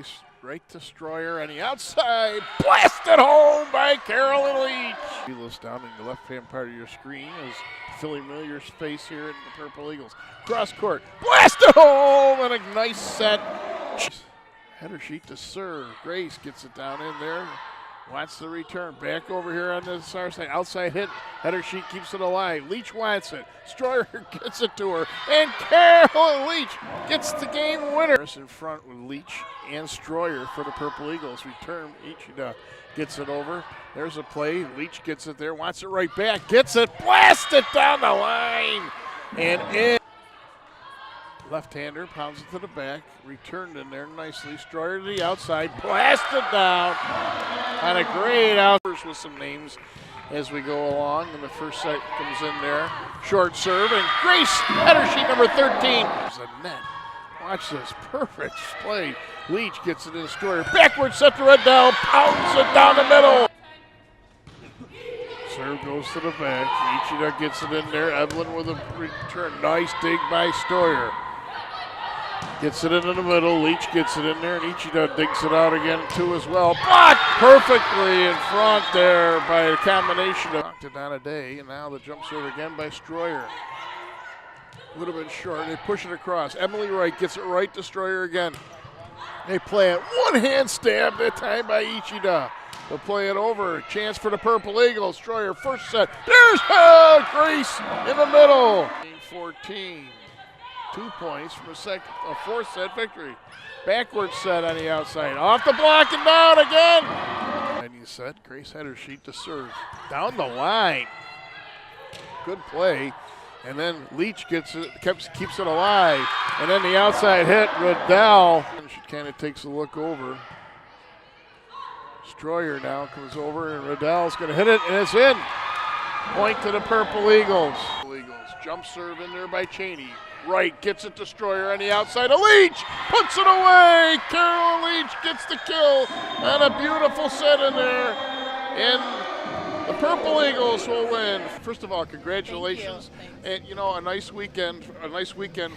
Nice right destroyer on the outside. Blasted home by Carolyn Leach. Eagles down in the left-hand part of your screen is Philly Miller's face here in the Purple Eagles. Cross court. Blasted home and a nice set. Header sheet to serve. Grace gets it down in there. Wants the return. Back over here on the far side. Outside hit. Header sheet keeps it alive. Leach wants it. Stroyer gets it to her. And Carolyn Leach gets the game winner. In front with Leach and Stroyer for the Purple Eagles. Return. Ichida gets it over. There's a play. Leach gets it there. Wants it right back. Gets it. Blast it down the line. And in. Left-hander pounds it to the back, returned in there nicely. Stroyer to the outside, blasted down. And a great out with some names as we go along. And the first set comes in there. Short serve, and Grace, header sheet number 13. There's a net. Watch this, perfect play. Leach gets it in Stroyer. Backward set to Riddell, pounds it down the middle. Serve goes to the back. Ichida gets it in there. Evelyn with a return. Nice dig by Stroyer. Gets it into the middle. Leach gets it in there, and Ichida digs it out again too as well. Blocked perfectly in front there by a combination of knocked it down a day, and now the jump serve again by Stroyer. Would have been short. They push it across. Emily Wright gets it right to Stroyer again. They play it. One hand stab that time by Ichida. They'll play it over. Chance for the Purple Eagles. Stroyer first set. There's Grace in the middle. 14. 2 points from a fourth set victory. Backward set on the outside. Off the block and down again. And you said Grace header sheet to serve. Down the line. Good play. And then Leach gets it, keeps it alive. And then the outside hit, Riddell. And she kind of takes a look over. Stroyer now comes over, and Riddell's going to hit it, and it's in. Point to the Purple Eagles. Jump serve in there by Cheney. Wright gets it to Stroyer on the outside. A Leach puts it away. Carol Leach gets the kill, and a beautiful set in there. And the Purple Eagles will win. First of all, congratulations. Thank you. And you know, a nice weekend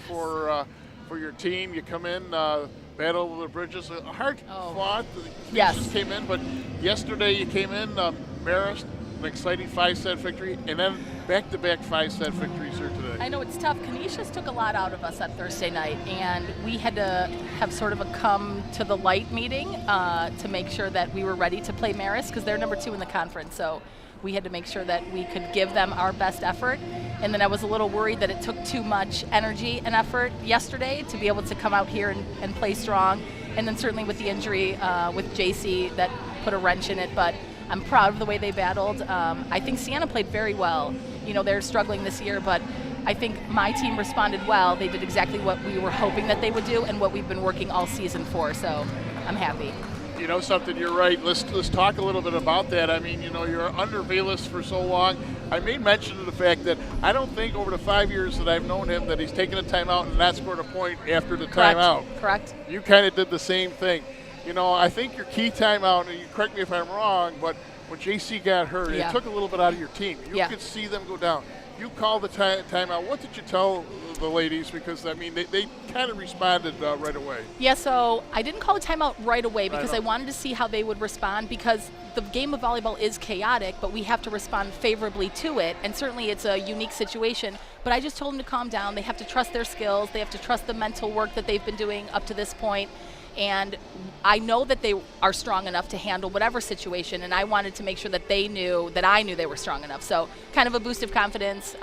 for your team. You come in, battle over the bridges, a hard fought. The Yes. just came in, but yesterday you came in, Marist, an exciting 5-set victory, and then back-to-back 5-set victories here today. I know it's tough. Canisius took a lot out of us on Thursday night, and we had to have sort of a come-to-the-light meeting to make sure that we were ready to play Marist, because they're number 2 in the conference. So we had to make sure that we could give them our best effort. And then I was a little worried that it took too much energy and effort yesterday to be able to come out here and play strong. And then certainly with the injury with JC, that put a wrench in it. But I'm proud of the way they battled. I think Siena played very well. You know, they're struggling this year, but I think my team responded well. They did exactly what we were hoping that they would do and what we've been working all season for, so I'm happy. You know something, you're right. Let's talk a little bit about that. I mean, you know, you're under Velas for so long. I made mention of the fact that I don't think over the 5 years that I've known him that he's taken a timeout and not scored a point after the timeout. Correct. You kind of did the same thing. You know, I think your key timeout, and you correct me if I'm wrong, but when JC got hurt, it took a little bit out of your team. You could see them go down. You called the timeout. What did you tell the ladies? Because, I mean, they kind of responded right away. Yeah, so I didn't call a timeout right away because I wanted to see how they would respond, because the game of volleyball is chaotic, but we have to respond favorably to it, and certainly it's a unique situation. But I just told them to calm down. They have to trust their skills. They have to trust the mental work that they've been doing up to this point. And I know that they are strong enough to handle whatever situation, and I wanted to make sure that they knew that I knew they were strong enough. So kind of a boost of confidence,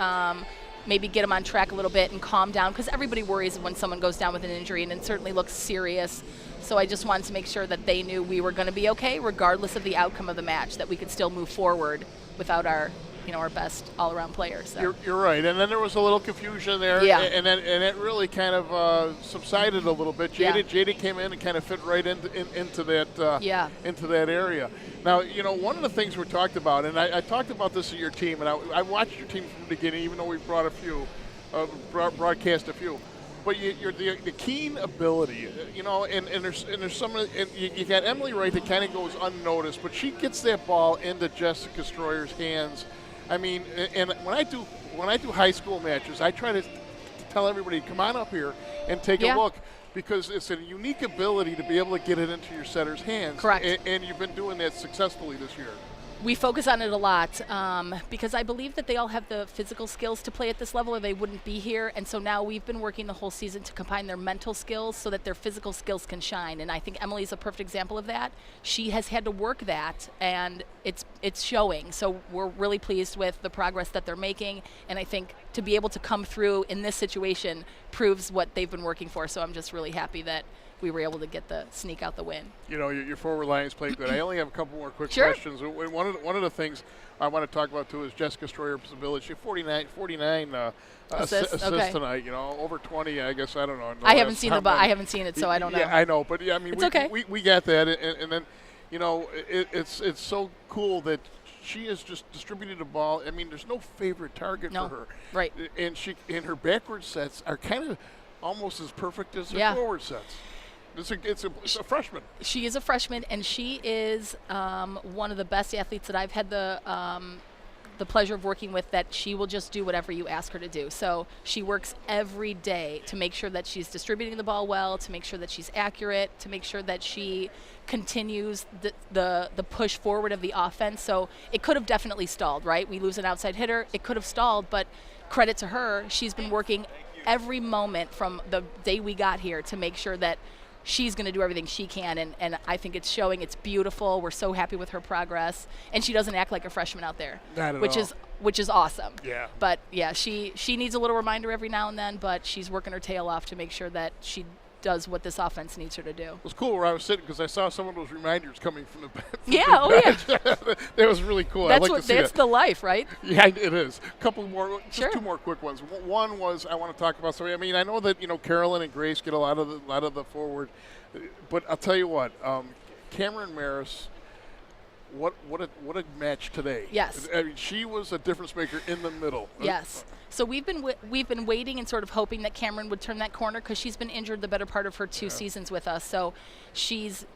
maybe get them on track a little bit and calm down, because everybody worries when someone goes down with an injury, and it certainly looks serious. So I just wanted to make sure that they knew we were going to be okay regardless of the outcome of the match, that we could still move forward without our best all-around players. So. You're right, and then there was a little confusion there, and it really kind of subsided a little bit. Jada came in and kind of fit right into that area. Now, you know, one of the things we talked about, and I talked about this at your team, and I watched your team from the beginning, even though we brought broadcast a few. But you're the keen ability, you know, and there's some, and you got Emily Wright that kind of goes unnoticed, but she gets that ball into Jessica Stroyer's hands. I mean, and when I do high school matches, I try to tell everybody, come on up here and take a look. because it's a unique ability to be able to get it into your setter's hands. Correct. And you've been doing that successfully this year. We focus on it a lot because I believe that they all have the physical skills to play at this level or they wouldn't be here. And so now we've been working the whole season to combine their mental skills so that their physical skills can shine. And I think Emily's a perfect example of that. She has had to work that, and it's showing. So we're really pleased with the progress that they're making. And I think to be able to come through in this situation proves what they've been working for. So I'm just really happy that we were able to sneak out the win. You know, your forward lines played good. I only have a couple more quick Sure. questions. One of the things I want to talk about too is Jessica Stroyer's ability. She had 49 assists Okay. tonight. You know, over 20. I guess I don't know. I haven't seen I haven't seen it, so I don't know. Yeah, I know, but yeah, I mean, It's okay. we got that, and then, you know, it's so cool that she has just distributed the ball. I mean, there's no favorite target No. for her. Right. And her backward sets are kind of almost as perfect as her Yeah. forward sets. It's a freshman. She is a freshman, and she is one of the best athletes that I've had the pleasure of working with, that she will just do whatever you ask her to do. So she works every day to make sure that she's distributing the ball well, to make sure that she's accurate, to make sure that she continues the push forward of the offense. So it could have definitely stalled, right? We lose an outside hitter. It could have stalled, but credit to her. She's been working every moment from the day we got here to make sure that she's going to do everything she can, and I think it's showing. It's beautiful. We're so happy with her progress, and she doesn't act like a freshman out there, Not at which all. is awesome. Yeah. But yeah, she needs a little reminder every now and then, but she's working her tail off to make sure that she does what this offense needs her to do. It was cool where I was sitting because I saw some of those reminders coming from the bench. Yeah, oh yeah. That was really cool. That's I like to see that's that. the life, right? Yeah, it is. A couple more, just Sure. two more quick ones. One was I want to talk about. So I mean, I know that Carolyn and Grace get a lot of the forward, but I'll tell you what, Cameron Maris. What a match today. Yes. I mean, she was a difference maker in the middle. Yes. So we've been waiting and sort of hoping that Cameron would turn that corner because she's been injured the better part of her two seasons with us. So she's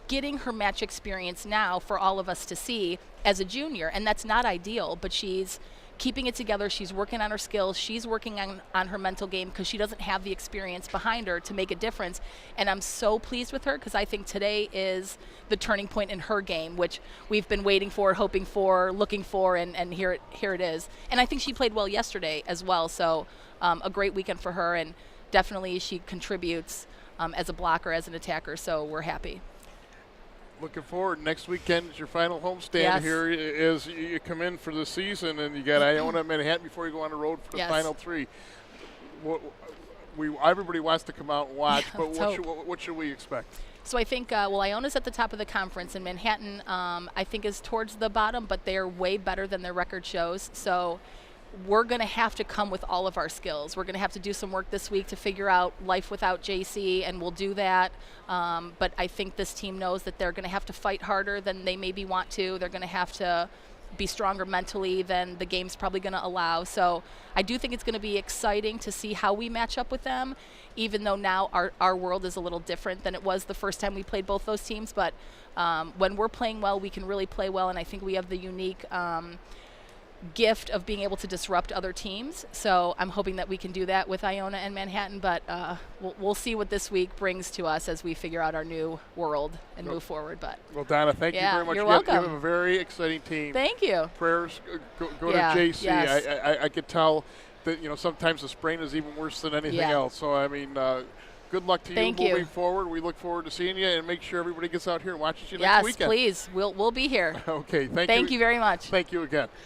getting her match experience now for all of us to see as a junior, and that's not ideal, but she's keeping it together. She's working on her skills. She's working on her mental game because she doesn't have the experience behind her to make a difference. And I'm so pleased with her because I think today is the turning point in her game, which we've been waiting for, hoping for, looking for, and here it is. And I think she played well yesterday as well. So a great weekend for her, and definitely she contributes as a blocker, as an attacker. So we're happy. Looking forward. Next weekend is your final homestand. Yes. Here is you come in for the season, and you got Iona, Manhattan before you go on the road for the Yes. final three. Everybody wants to come out and watch, but let's what should we expect? So I think, Iona's at the top of the conference, and Manhattan, I think, is towards the bottom, but they're way better than their record shows. So we're going to have to come with all of our skills. We're going to have to do some work this week to figure out life without JC, and we'll do that. But I think this team knows that they're going to have to fight harder than they maybe want to. They're going to have to be stronger mentally than the game's probably going to allow. So I do think it's going to be exciting to see how we match up with them, even though now our world is a little different than it was the first time we played both those teams. But when we're playing well, we can really play well, and I think we have the unique gift of being able to disrupt other teams. So I'm hoping that we can do that with Iona and Manhattan, but we'll see what this week brings to us as we figure out our new world and move forward. But Well, Donna, thank you very much. You're You have welcome. a very exciting team. Thank you. Prayers go Yeah, to JC. yes. I could tell that sometimes the sprain is even worse than anything Yeah. else. So I mean, good luck to you Thank you. moving forward. We look forward to seeing you, and make sure everybody gets out here and watches you Yes, next weekend. please. We'll be here. Okay, thank you. Thank you very much. Thank you again.